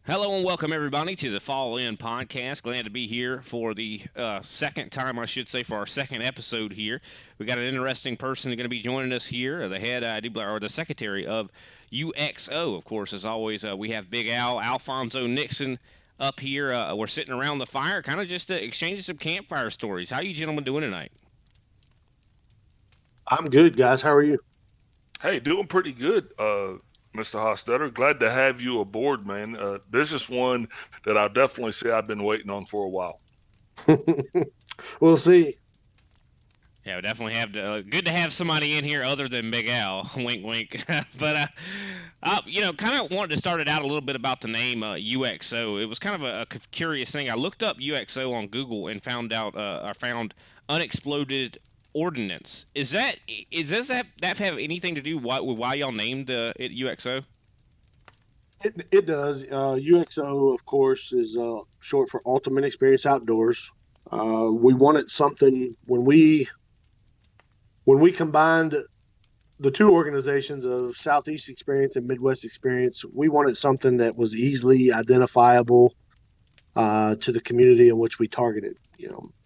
Hello and welcome everybody to the Fall In podcast. Glad to be here for the second time, I should say, for our second episode here. We got an interesting person going to be joining us here, the head, or the secretary of UXO. Of course, as always, we have Big Al, Alfonso Nixon, up here. We're sitting around the fire, kind of just exchanging some campfire stories. How you gentlemen doing tonight? I'm good, guys. How are you? Hey, doing pretty good, Mr. Hostetter. Glad to have you aboard, man. This is one that I'll definitely say I've been waiting on for a while. We'll see. Yeah, we definitely have to. Good to have somebody in here other than Big Al. Wink, wink. But kind of wanted to start it out a little bit about the name UXO. It was kind of a curious thing. I looked up UXO on Google and I found unexploded ordnance. Does that have anything to do with why y'all named it UXO? It does. UXO, of course, is short for Ultimate Experience Outdoors. We wanted something when we combined the two organizations of Southeast Experience and Midwest Experience. We wanted something that was easily identifiable to the community in which we targeted.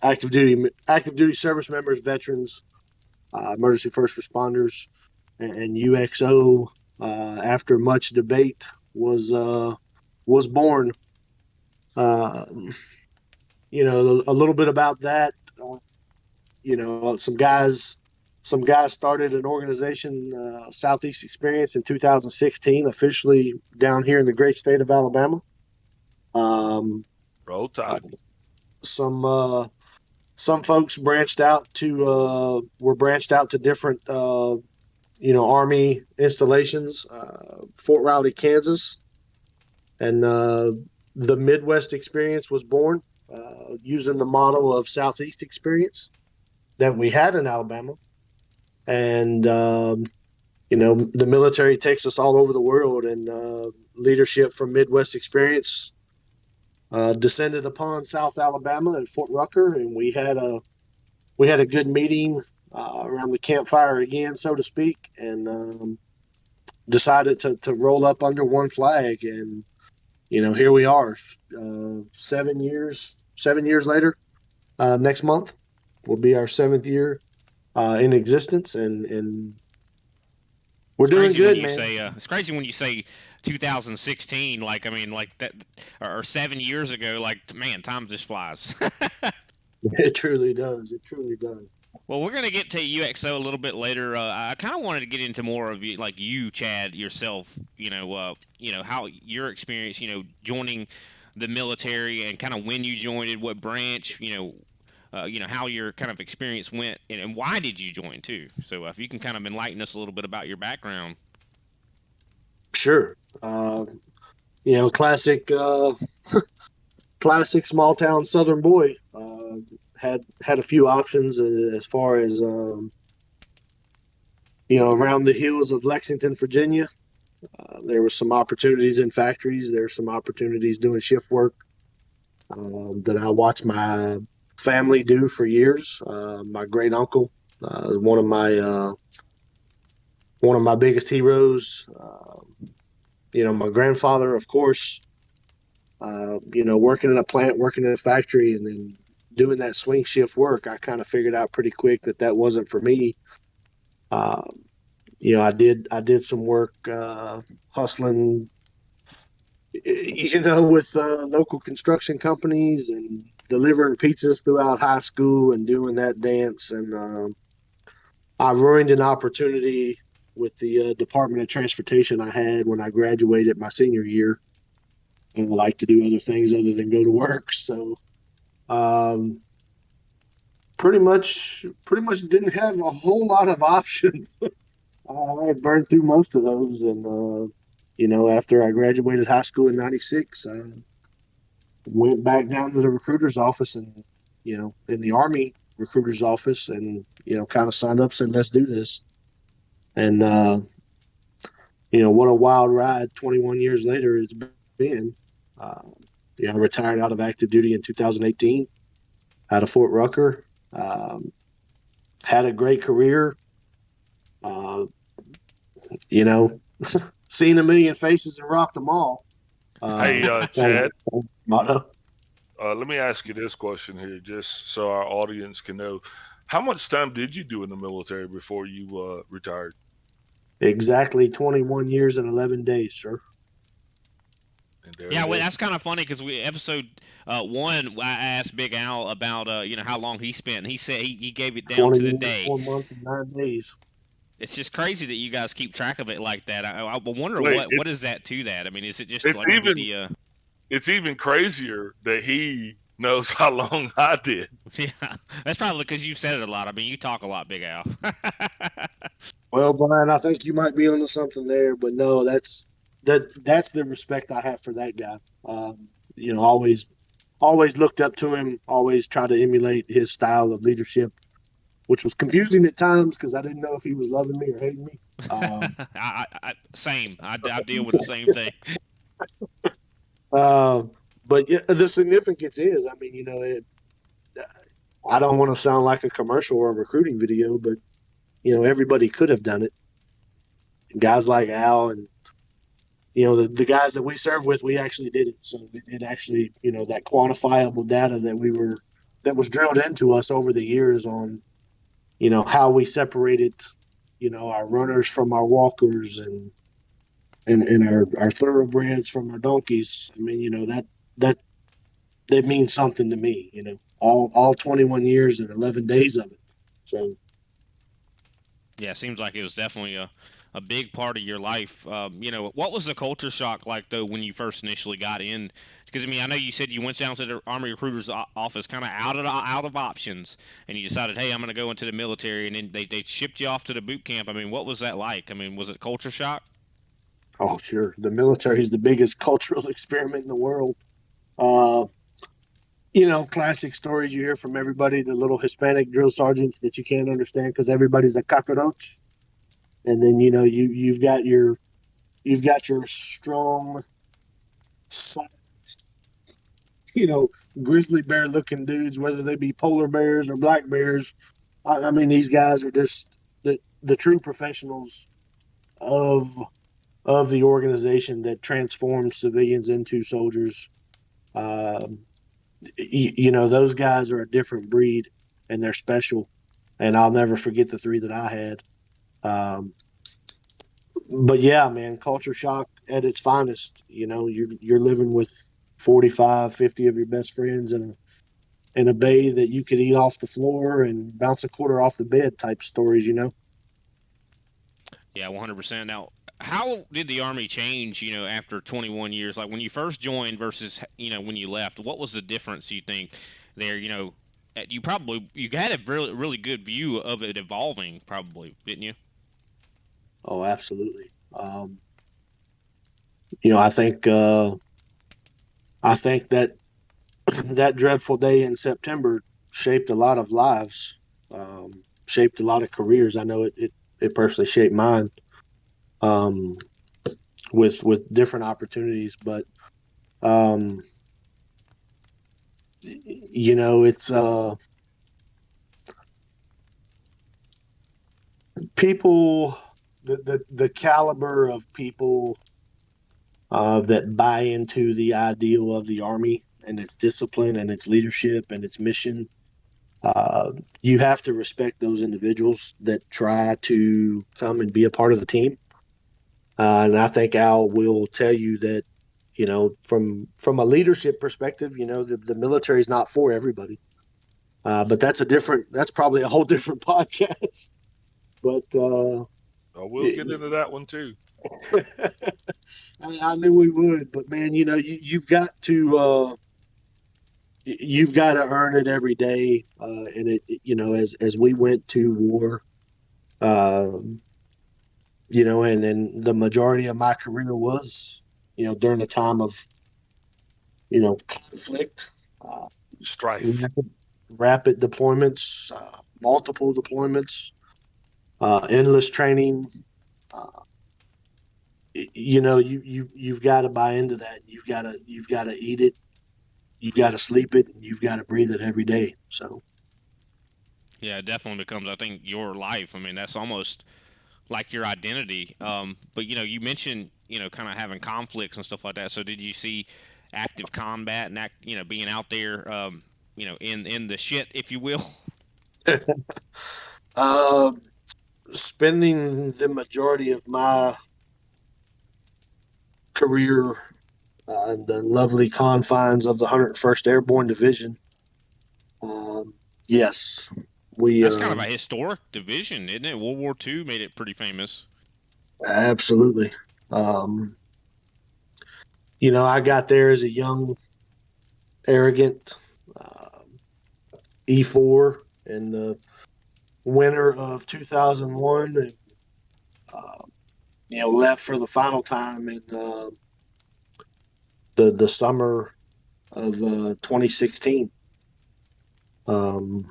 Active duty service members, veterans, emergency first responders, and UXO, after much debate, was born. Uh, a little bit about that. Uh, some guys started an organization, Southeast Experience, in 2016, officially down here in the great state of Alabama. Um, Roll uh, Tide. some some folks were branched out to different Army installations. Fort Riley, Kansas, and the Midwest Experience was born using the model of Southeast Experience that we had in Alabama. And the military takes us all over the world, and leadership from Midwest Experience descended upon South Alabama and Fort Rucker, and we had a good meeting around the campfire again, so to speak, and decided to roll up under one flag. And here we are, 7 years later. Next month will be our seventh year in existence, and we're It's doing crazy when good, you man. say 2016. Like I mean, like that, or 7 years ago. Like man, time just flies. It truly does. It truly does. Well, we're gonna get to UXO a little bit later. I kind of wanted to get into more of like you, Chad, yourself. How your experience. Joining the military and kind of when you joined it, what branch. How your kind of experience went, and why did you join too? So if you can kind of enlighten us a little bit about your background. Sure. Classic, classic small town Southern boy. Had a few options as far as around the hills of Lexington, Virginia. There were some opportunities in factories. There's some opportunities doing shift work that I watched my family do for years. My great uncle, one of my biggest heroes. My grandfather, of course. Working in a plant, working in a factory, and then doing that swing shift work, I kind of figured out pretty quick that wasn't for me. Uh, I did some work hustling, with local construction companies and delivering pizzas throughout high school and doing that dance. And I ruined an opportunity with the Department of Transportation I had when I graduated my senior year, and I like to do other things other than go to work. So um, pretty much didn't have a whole lot of options. I had burned through most of those, and after I graduated high school in '96, I went back down to the recruiter's office, and in the Army recruiter's office, and kind of signed up, said, "Let's do this." And what a wild ride! 21 years later, it's been. Uh, I retired out of active duty in 2018 out of Fort Rucker. Um, had a great career. Uh, you know, Seen a million faces and rocked them all. Hey, Same Chad, motto. let me ask you this question here, just so our audience can know. How much time did you do in the military before you retired? Exactly 21 years and 11 days, sir. And there Yeah, it well, is. that's kind of funny because we episode one, I asked Big Al about how long he spent, and he said he gave it down 20 to the years, day. 4 months, and 9 days. It's just crazy that you guys keep track of it like that. I wonder Wait, what is that to that. I mean, is it just it's like maybe even the it's even crazier that he knows how long I did. yeah? That's probably because you've said it a lot. I mean, you talk a lot, Big Al. Well, Brian, I think you might be onto something there, but no, that's the respect I have for that guy. Always looked up to him, always tried to emulate his style of leadership, which was confusing at times because I didn't know if he was loving me or hating me. Same. I deal with the same thing. Uh, but yeah, the significance is, I mean, I don't want to sound like a commercial or a recruiting video, but everybody could have done it. Guys like Al and the guys that we serve with, we actually did it. So it actually, that quantifiable data that was drilled into us over the years on, how we separated, our runners from our walkers and our thoroughbreds from our donkeys. I mean, that that means something to me, all 21 years and 11 days of it. So, Yeah, it seems like it was definitely a big part of your life. What was the culture shock like though when you first initially got in? Because I mean, I know you said you went down to the Army recruiter's office, kind of out of options, and you decided, hey, I'm going to go into the military, and then they shipped you off to the boot camp. I mean, what was that like? I mean, was it culture shock? oh, sure. The military is the biggest cultural experiment in the world. Uh, classic stories you hear from everybody, the little Hispanic drill sergeants that you can't understand because everybody's a cockroach. And then, you've got your strong, you know, grizzly bear looking dudes, whether they be polar bears or black bears. I mean, these guys are just the true professionals of the organization that transforms civilians into soldiers. Um, those guys are a different breed and they're special. And I'll never forget the three that I had. Um, but yeah, man, culture shock at its finest. You're living with 45, 50 of your best friends in a bay that you could eat off the floor and bounce a quarter off the bed type stories, Yeah, 100%. Now, how did the Army change, after 21 years? Like when you first joined versus, when you left, what was the difference you think there? You had a really, really good view of it evolving, probably, didn't you? Oh, absolutely. I think that that dreadful day in September shaped a lot of lives, shaped a lot of careers. I know it personally shaped mine, um, with different opportunities, but um, it's people, the caliber of people that buy into the ideal of the Army and its discipline and its leadership and its mission. Uh, you have to respect those individuals that try to come and be a part of the team. And I think Al will tell you that, from a leadership perspective, the military is not for everybody. But that's probably a whole different podcast. But We'll get into that one too. I knew we would. But man, you've got to earn it every day. And as we went to war, um, and then the majority of my career was, during the time of, conflict, uh, Strife. rapid deployments, multiple deployments, endless training. Uh, you've got to buy into that. You've got to eat it. You've got to sleep it. And you've got to breathe it every day. So Yeah, it definitely becomes, I think, your life. I mean, that's almost like your identity. But you mentioned kind of having conflicts and stuff like that. So did you see active combat and being out there, in the shit, if you will? Uh, Spending the majority of my career in the lovely confines of the 101st Airborne Division. Um, yes, we That's kind of a historic division, isn't it? World War II made it pretty famous. absolutely. Um, I got there as a young, arrogant E4 in the winter of 2001, and uh, left for the final time in the summer of 2016. Um,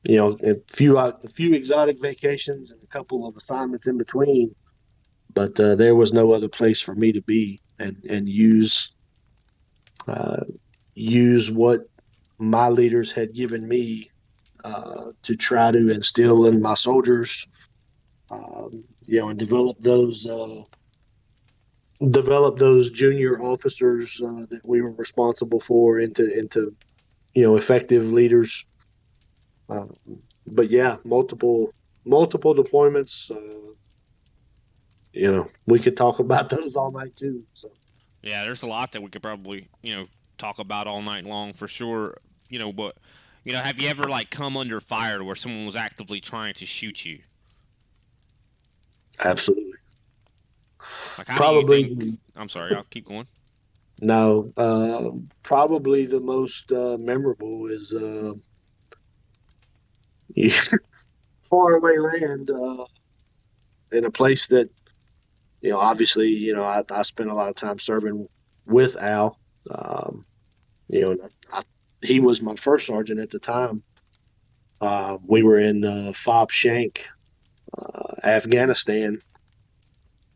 a few exotic vacations and a couple of assignments in between, but there was no other place for me to be and uh, use what my leaders had given me to try to instill in my soldiers, and develop those junior officers that we were responsible for into effective leaders. Um, but yeah, multiple deployments. We could talk about those all night too. So Yeah, there's a lot that we could probably talk about all night long for sure. But have you ever like come under fire where someone was actively trying to shoot you? absolutely, Like, how do you probably think? I'm sorry, I'll keep going. no. Probably the most memorable is faraway land in a place that obviously I spent a lot of time serving with Al. Um, and he was my first sergeant at the time. We were in Fob Shank, Afghanistan,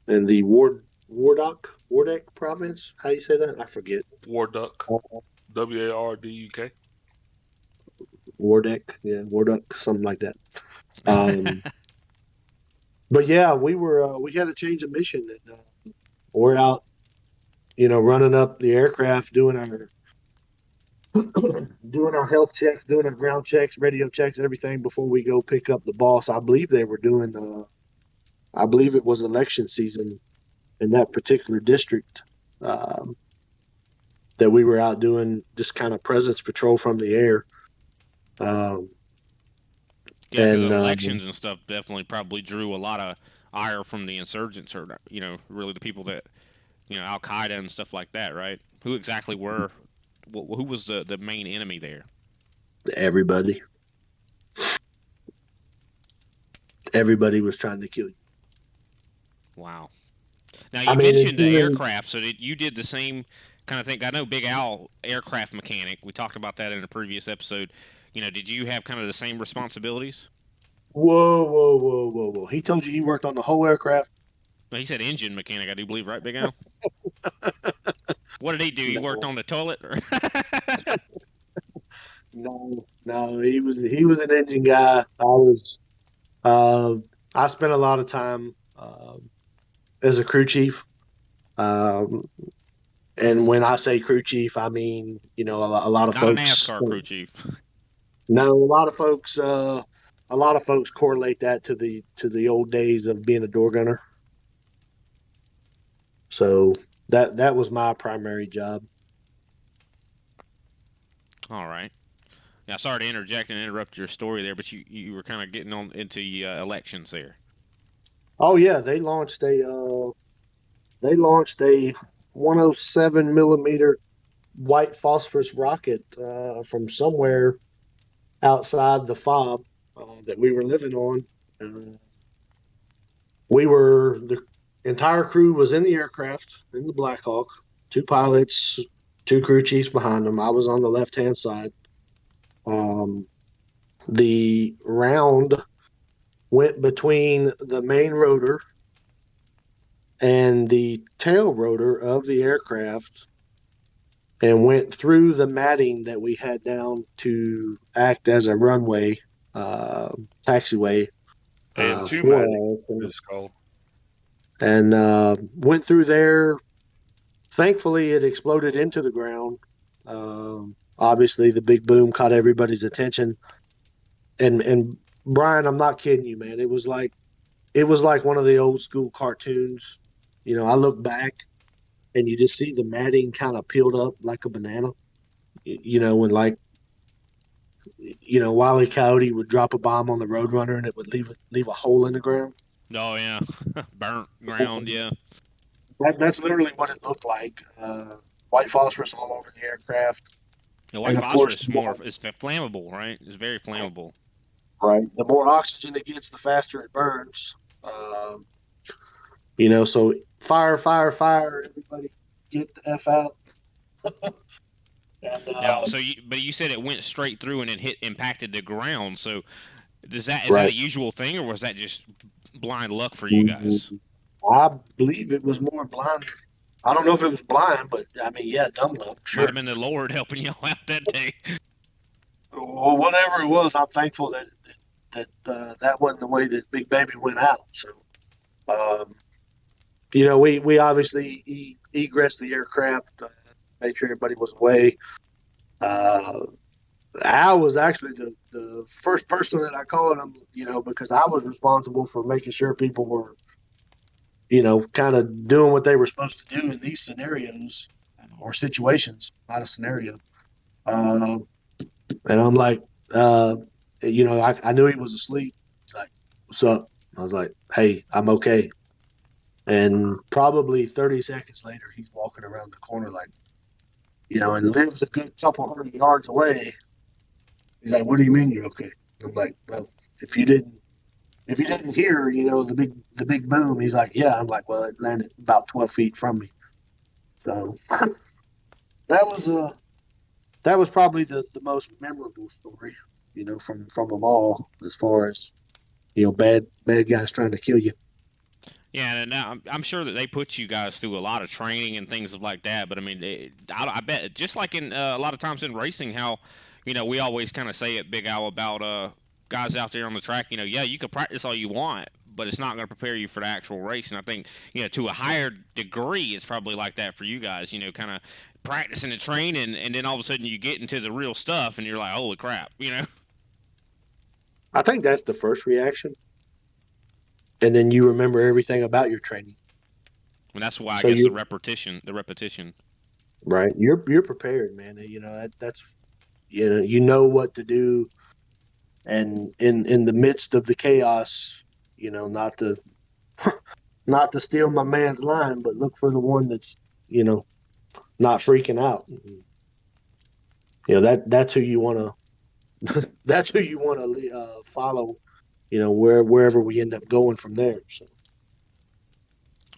in the Wardak province. How you say that? I forget. Warduck, Warduk. Wardak, yeah, Wardak, something like that. Um, but yeah, we had a change of mission, and we're out, running up the aircraft, doing our doing our health checks, doing our ground checks, radio checks, everything before we go pick up the boss. I believe they were doing. I believe it was election season in that particular district, um, that we were out doing just kind of presence patrol from the air. Um, Yeah, because and elections and stuff definitely probably drew a lot of ire from the insurgents, or really the people that Al Qaeda and stuff like that, right? Who exactly were? Who was the main enemy there? everybody, everybody was trying to kill you. Wow. Now I you mean, mentioned the even aircraft, so you did the same kind of thing. I know Big Al, aircraft mechanic. We talked about that in a previous episode. Did you have kind of the same responsibilities? whoa, whoa, whoa, whoa, whoa. He told you he worked on the whole aircraft. Well, he said engine mechanic, I do believe, right, Big Al? What did he do? He worked No, on the toilet? Or no, no. He was an engine guy. Uh, I spent a lot of time as a crew chief. Um, and when I say crew chief, I mean a lot of not a folks. NASCAR crew chief? No, a lot of folks correlate that to the old days of being a door gunner. So that was my primary job. All right. Yeah, sorry to interject and interrupt your story there, but you were kind of getting on into elections there. Oh yeah, they launched a 107 millimeter white phosphorus rocket from somewhere outside the fob that we were living on. Uh, the entire crew was in the aircraft in the Black Hawk, two pilots, two crew chiefs behind them. I was on the left hand side. Um, the round went between the main rotor and the tail rotor of the aircraft and went through the matting that we had down to act as a runway, uh, taxiway, And Florida, Tumatic also. is called. And went through there. Thankfully, it exploded into the ground. Obviously, the big boom caught everybody's attention. And Brian, I'm not kidding you, man. It was like one of the old school cartoons. I look back and you just see the matting kind of peeled up like a banana. When like Wile E. Coyote would drop a bomb on the Roadrunner and it would leave a hole in the ground. Oh yeah, burnt ground. Yeah. That's literally what it looked like. White phosphorus all over the aircraft, The white and of course, phosphorus is flammable, right? It's very flammable. right, the more oxygen it gets, the faster it burns. Um, so fire, fire, fire! Everybody, get the f out! And Now, but you said it went straight through and it impacted the ground. So, is that right, a usual thing, or was that just blind luck for you guys? I believe it was more blind. I don't know if it was blind, but I mean, yeah, dumb luck, Might have sure. been the Lord helping y'all out that day. Well, whatever it was, I'm thankful that wasn't the way that Big Baby went out. So, um, we obviously egressed the aircraft, made sure everybody was away. Uh, Al was actually the first person that I called him, because I was responsible for making sure people were, kind of doing what they were supposed to do in these scenarios or situations, not a scenario. Uh, and I'm like, uh, I knew he was asleep. He's like, "What's up?" I was like, "Hey, I'm okay." And probably 30 seconds later, he's walking around the corner like, and lives a good couple hundred yards away. He's like, "What do you mean you're okay?" I'm like, "Well, if you didn't if you didn't hear, the big boom," he's like, "Yeah." I'm like, "Well, it landed about 12 feet from me." So that was that was probably the most memorable story, from them all, as far as bad guys trying to kill you. Yeah, and now I'm sure that they put you guys through a lot of training and things like that. But I mean, I bet just like in a lot of times in racing, how we always kind of say at Big Al about guys out there on the track. Yeah, you can practice all you want, but it's not going to prepare you for the actual race. And I think to a higher degree, it's probably like that for you guys. Kind of practicing and training, and then all of a sudden you get into the real stuff, and you're like, holy crap. I think that's the first reaction, and then you remember everything about your training. And that's why I So guess the you repetition. right, you're prepared, man. That's you know what to do, and in the midst of the chaos, not to not to steal my man's line, but look for the one that's not freaking out. That's who you want to that's who you want to follow. Wherever we end up going from there. So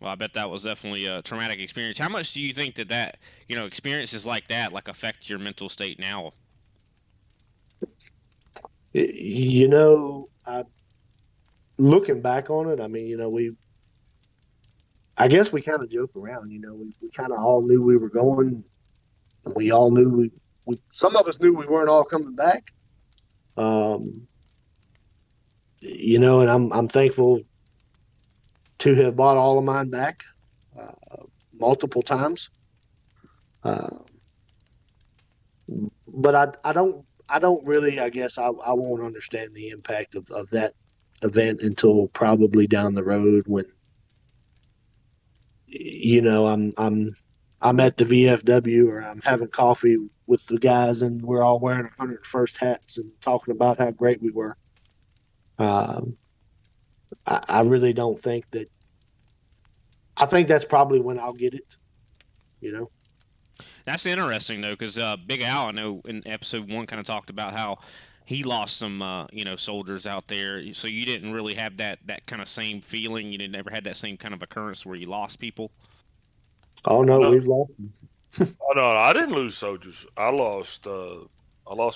Well, I bet that was definitely a traumatic experience. How much do you think that experiences like that like affect your mental state now? I looking back on it, I mean, I guess we kind of joke around. We kind of all knew we were going. And we all knew some of us knew we weren't all coming back. Um, and I'm thankful to have bought all of mine back multiple times. Uh, but I don't really, I guess I won't understand the impact of that event until probably down the road when I'm at the VFW or I'm having coffee with the guys and we're all wearing 101st hats and talking about how great we were. Um, I really don't think that. I think that's probably when I'll get it. You know. That's interesting though, because Big Al, I know in episode one, kind of talked about how he lost some soldiers out there. So you didn't really have that kind of same feeling. You didn't never had that same kind of occurrence where you lost people. Oh no, No, we've lost them. oh, no, I didn't lose soldiers. I lost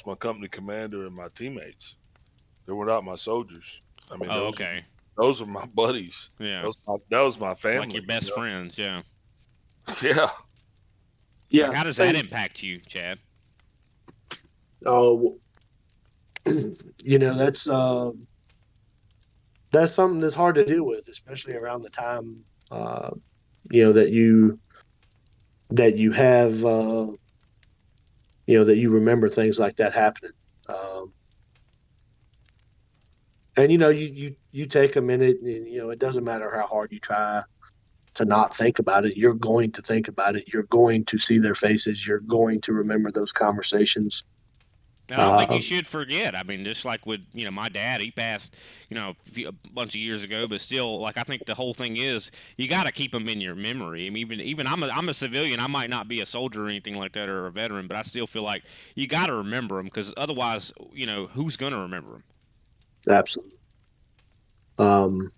my company commander and my teammates. They were not my soldiers. I mean, Oh, okay, those are my buddies. yeah, That was my like your family. best friends, yeah. Yeah. Like, Yeah, how does that same. impact you, Chad? Oh, that's that's something that's hard to deal with, especially around the time, you know, that you have, you know, that you remember things like that happening. Um, and you know, you take a minute, and you know, it doesn't matter how hard you try to not think about it. You're going to think about it. You're going to see their faces. You're going to remember those conversations. And I don't think you Um, should forget. I mean, just like with my dad, he passed a bunch of years ago, but still, like I think the whole thing is you got to keep them in your memory. I mean, even I'm a civilian. I might not be a soldier or anything like that or a veteran, but I still feel like you got to remember them because otherwise, who's gonna remember them? Absolutely. Um,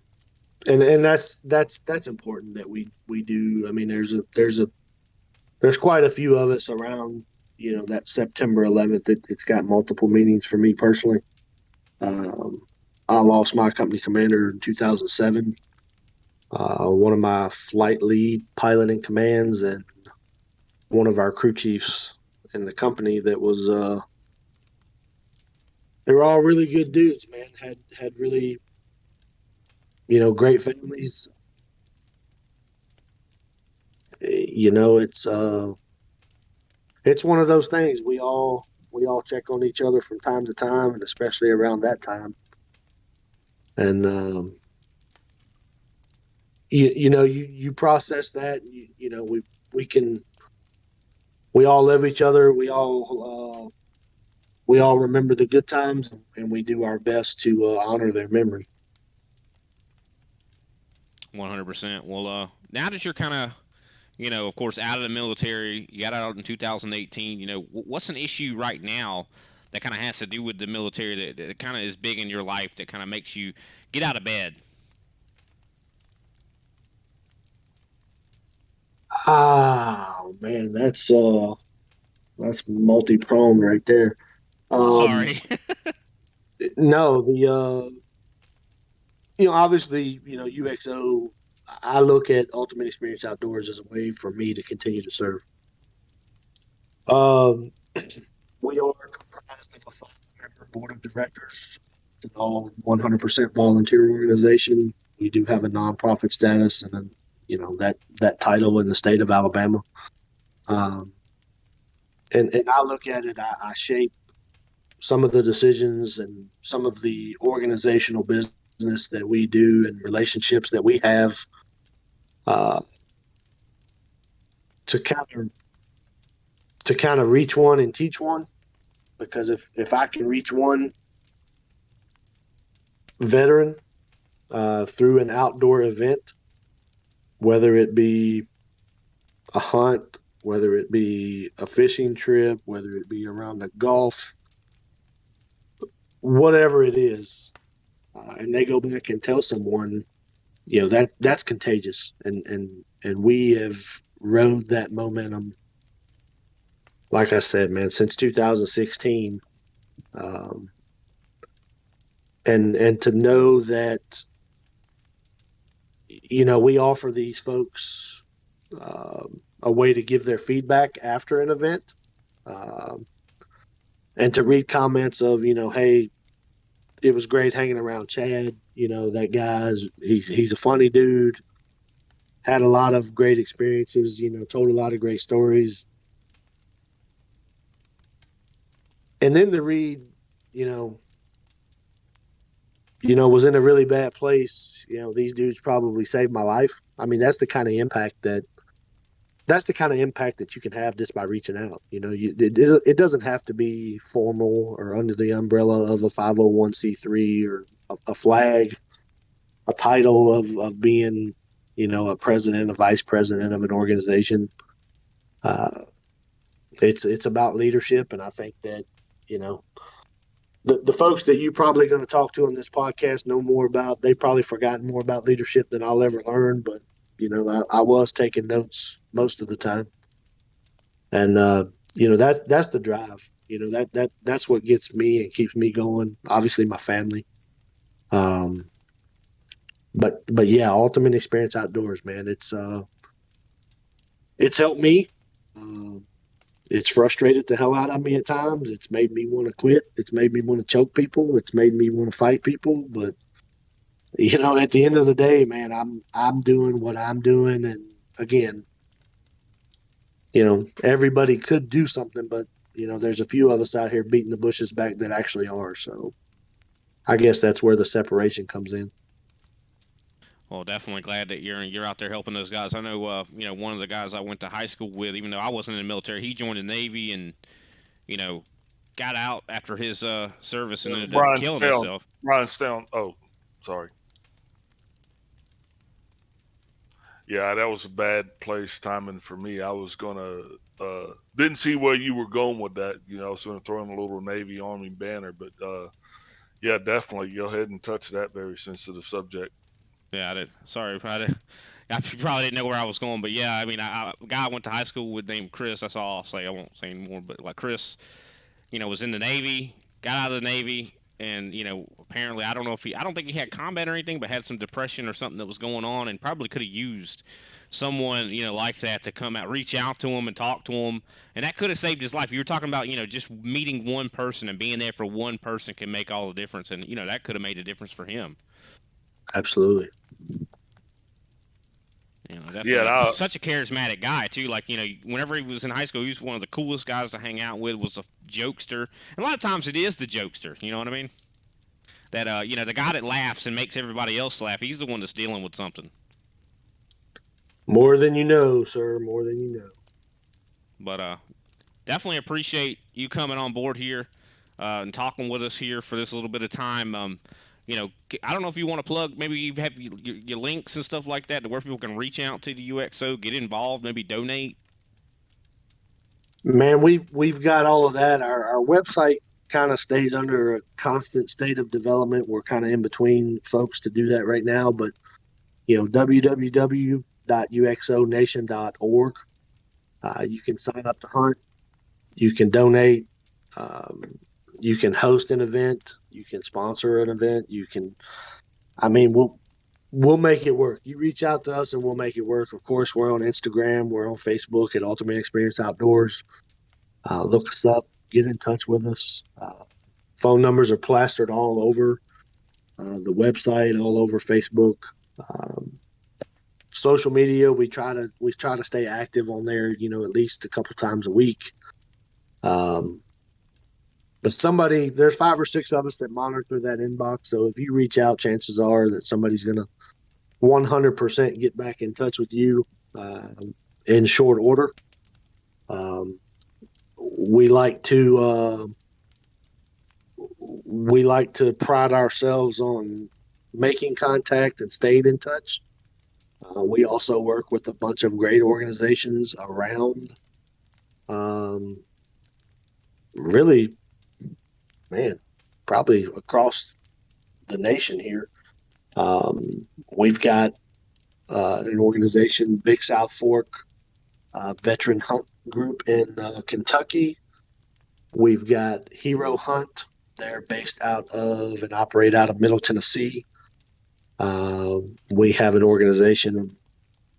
and that's important that we do. I mean, there's quite a few of us around. You know, that September 11th. It's got multiple meanings for me personally. Um, I lost my company commander in 2007. One of my flight lead piloting commands, and one of our crew chiefs in the company that was they were all really good dudes, man. Had really, you know, great families. You know, it's one of those things we all check on each other from time to time, and especially around that time. And you know, you process that. You know, we can we all love each other. We all remember the good times, and we do our best to honor their memory. 100%. Well, now that you're kind of of course, out of the military, you got out in 2018. What's an issue right now that kind of has to do with the military that kind of is big in your life that kind of makes you get out of bed? Oh man, that's multi-pronged right there. Um, Sorry. no, the you know, obviously, you know, UXO. I look at Ultimate Experience Outdoors as a way for me to continue to serve. Um, we are comprised of a five-member board of directors. It's an all 100% volunteer organization. We do have a nonprofit status, and then you know that title in the state of Alabama. Um, and I look at it. I shape some of the decisions and some of the organizational business that we do and relationships that we have uh, to kind of reach one and teach one. Because if I can reach one veteran through an outdoor event, whether it be a hunt, whether it be a fishing trip, whether it be around the Gulf, whatever it is, and they go back and tell someone, you know, that's contagious, and we have rode that momentum. Like I said, man, since 2016, um, and to know that you know we offer these folks a way to give their feedback after an event, um, and to read comments of you know, hey, it was great hanging around Chad. You know, that guy's he's a funny dude. Had a lot of great experiences. You know, told a lot of great stories. And then to read, you know, was in a really bad place. You know, these dudes probably saved my life. I mean, that's the kind of impact that you can have just by reaching out. You know, it doesn't have to be formal or under the umbrella of a 501c3 or a flag, a title of being, you know, a president, a vice president of an organization. Uh, it's about leadership, and I think that you know the folks that you're probably going to talk to on this podcast know more about. They've probably forgotten more about leadership than I'll ever learn, but you know, I was taking notes most of the time, and you know that's the drive. You know that's what gets me and keeps me going. Obviously, my family. Um, but yeah, ultimate experience outdoors, man. It's helped me. Um, it's frustrated the hell out of me at times. It's made me want to quit. It's made me want to choke people. It's made me want to fight people. But At the end of the day, man, I'm doing what I'm doing, and again, everybody could do something, but there's a few of us out here beating the bushes back that actually are. So I guess that's where the separation comes in. Well, definitely glad that you're out there helping those guys. I know, one of the guys I went to high school with, even though I wasn't in the military, he joined the Navy and you know got out after his service and ended up Brian killing Stone. himself. Brian Stone. Oh, sorry. Yeah, that was a bad place timing for me. I was gonna didn't see where you were going with that. I was gonna throw in a little Navy Army banner, but yeah, definitely go ahead and touch that very sensitive subject. Yeah, I did. Sorry, I probably didn't know where I was going, but yeah, I mean, a guy I went to high school with named Chris. That's all I'll say. I won't say anymore. But like Chris, was in the Navy, got out of the Navy, and apparently I don't think he had combat or anything, but had some depression or something that was going on, and probably could have used someone like that to come out, reach out to him, and talk to him, and that could have saved his life. You were talking about just meeting one person and being there for one person can make all the difference, and that could have made a difference for him. Absolutely. Yeah, Definitely such a charismatic guy too. Like whenever he was in high school, he was one of the coolest guys to hang out with. Was a jokester, and a lot of times it is the jokester. You know what I mean? That the guy that laughs and makes everybody else laugh. He's the one that's dealing with something. More than you know, sir. More than you know. But definitely appreciate you coming on board here and talking with us here for this little bit of time. I don't know if you want to plug. Maybe you have your links and stuff like that to where people can reach out to the UXO, get involved, maybe donate. Man, we've got all of that. Our website kind of stays under a constant state of development. We're kind of in between folks to do that right now, but www.uxonation.org. You can sign up to hunt. You can donate. Um, you can host an event. You can sponsor an event. You can. I mean, we'll make it work. You reach out to us and we'll make it work. Of course, we're on Instagram. We're on Facebook at Ultimate Experience Outdoors. Look us up. Get in touch with us. Phone numbers are plastered all over the website, all over Facebook. Um, Social media, we try to stay active on there. At least a couple times a week. Um, but there's 5 or 6 of us that monitor that inbox. So if you reach out, chances are that somebody's gonna 100% get back in touch with you uh, in short order. Um, we like to pride ourselves on making contact and staying in touch. We also work with a bunch of great organizations around, um, really, man, probably across the nation here. We've got an organization, Big South Fork Veteran Hunt Group in Kentucky. We've got Hero Hunt. They're based out of and operate out of Middle Tennessee. We have an organization in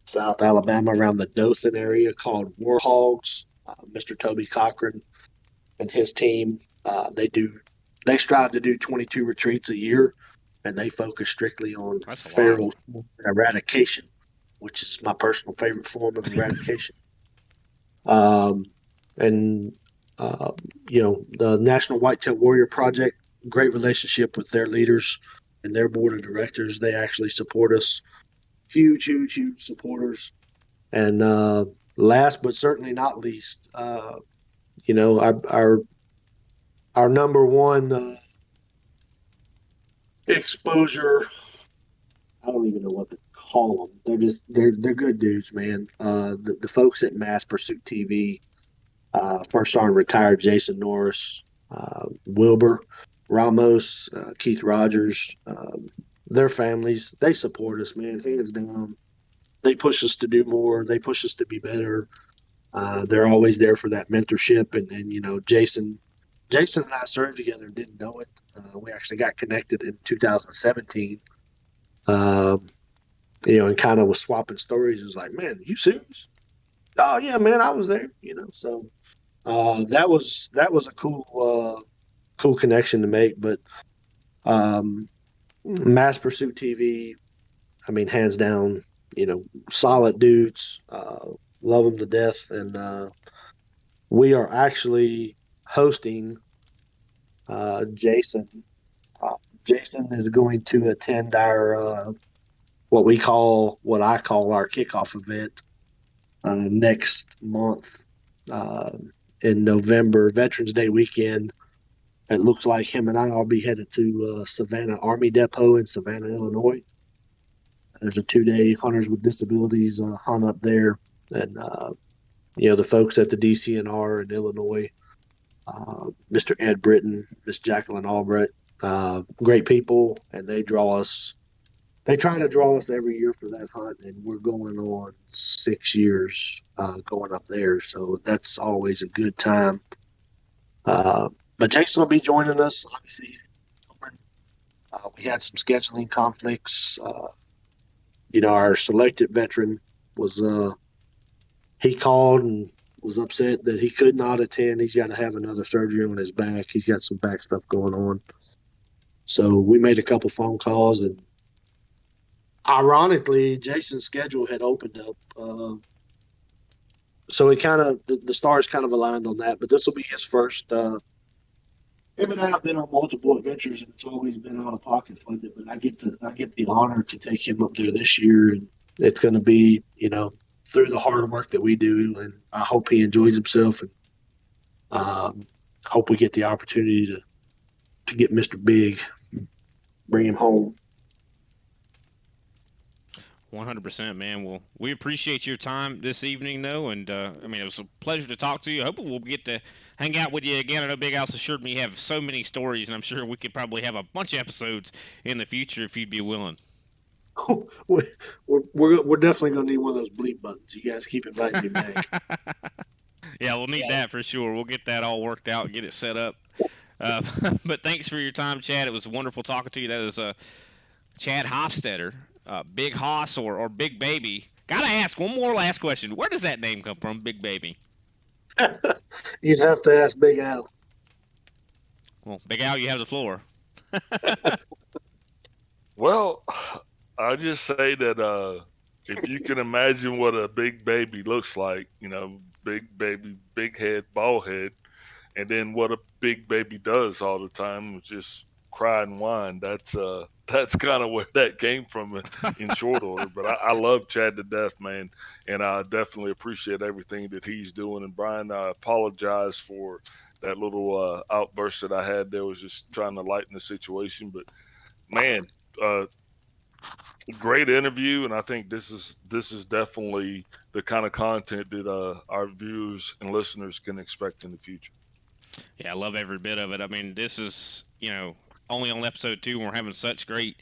South Alabama around the Dothan area called Warhogs. Mr. Toby Cochran and his team, they strive to do 22 retreats a year, and they focus strictly on That's a lot. feral eradication, which is my personal favorite form of eradication. Um, and the National Whitetail Warrior Project, great relationship with their leaders and their board of directors. They actually support us, huge, huge, huge supporters. And last but certainly not least, our number one exposure. I don't even know what to call them. They're good dudes, man. The folks at Mass Pursuit TV, first sergeant retired Jason Norris, Wilbur Ramos, Keith Rogers, their families, they support us, man, hands down. They push us to do more. They push us to be better. They're always there for that mentorship. And Jason and I served together and didn't know it. We actually got connected in 2017. Um, and kind of was swapping stories. It was like, man, you serious? Oh yeah, man, I was there. So that was a cool connection to make. But um, Mass Pursuit TV. I mean, hands down, solid dudes. Love them to death, and we are actually hosting Jason. Uh, Jason is going to attend our what I call our kickoff event next month uh, in November, Veterans Day weekend. It looks like him and I will be headed to Savannah Army Depot in Savannah, Illinois. There's a 2-day Hunters with Disabilities hunt up there, and the folks at the DCNR in Illinois, Mr. Ed Britton, Miss Jacqueline Albrecht, great people, and they draw us. They try to draw us every year for that hunt, and we're going on 6 years going up there, so that's always a good time. Uh, but Jason will be joining us. Obviously, we had some scheduling conflicts. Our selected veteran was he called and was upset that he could not attend. He's got to have another surgery on his back. He's got some back stuff going on. So we made a couple phone calls, and ironically, Jason's schedule had opened up. So it kind of the stars kind of aligned on that. But this will be his first. Him and I have been on multiple adventures, and it's always been out of pocket funded. But I get the honor to take him up there this year, and it's going to be through the hard work that we do, and I hope he enjoys himself, and hope we get the opportunity to get Mr. Big, bring him home. 100%, man. Well, we appreciate your time this evening, though, and I mean, it was a pleasure to talk to you. I hope we'll get to hang out with you again. I know Big Al's assured me you have so many stories, and I'm sure we could probably have a bunch of episodes in the future if you'd be willing. we're definitely gonna need one of those bleep buttons. You guys keep inviting me back. Yeah, we'll need that for sure. We'll get that all worked out, get it set up. Uh, but thanks for your time, Chad. It was wonderful talking to you. That is Chad Hostetter, Big Hoss or Big Baby. Gotta ask one more last question. Where does that name come from, Big Baby? You'd have to ask Big Al. Well, Big Al, you have the floor. Well, I just say that if you can imagine what a big baby looks like, big baby, big head, bald head, and then what a big baby does all the time is just cry and whine. That's kind of where that came from in short order. But I love Chad to death, man, and I definitely appreciate everything that he's doing. And Brian, I apologize for that little outburst that I had there. Was just trying to lighten the situation, but man, uh, great interview, and I think this is definitely the kind of content that our viewers and listeners can expect in the future. Yeah, I love every bit of it. I mean, this is, only on episode 2, and we're having such great,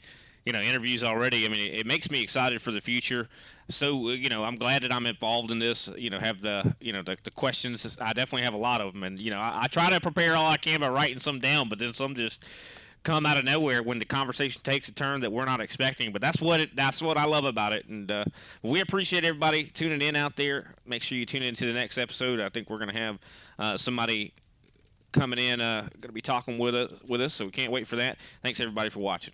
interviews already. I mean, it makes me excited for the future. So, I'm glad that I'm involved in this, have the questions. I definitely have a lot of them. And, I try to prepare all I can by writing some down, but then some just come out of nowhere when the conversation takes a turn that we're not expecting. But that's what I love about it. And we appreciate everybody tuning in out there. Make sure you tune into the next episode. I think we're going to have somebody coming in, going to be talking with us, so we can't wait for that. Thanks everybody for watching.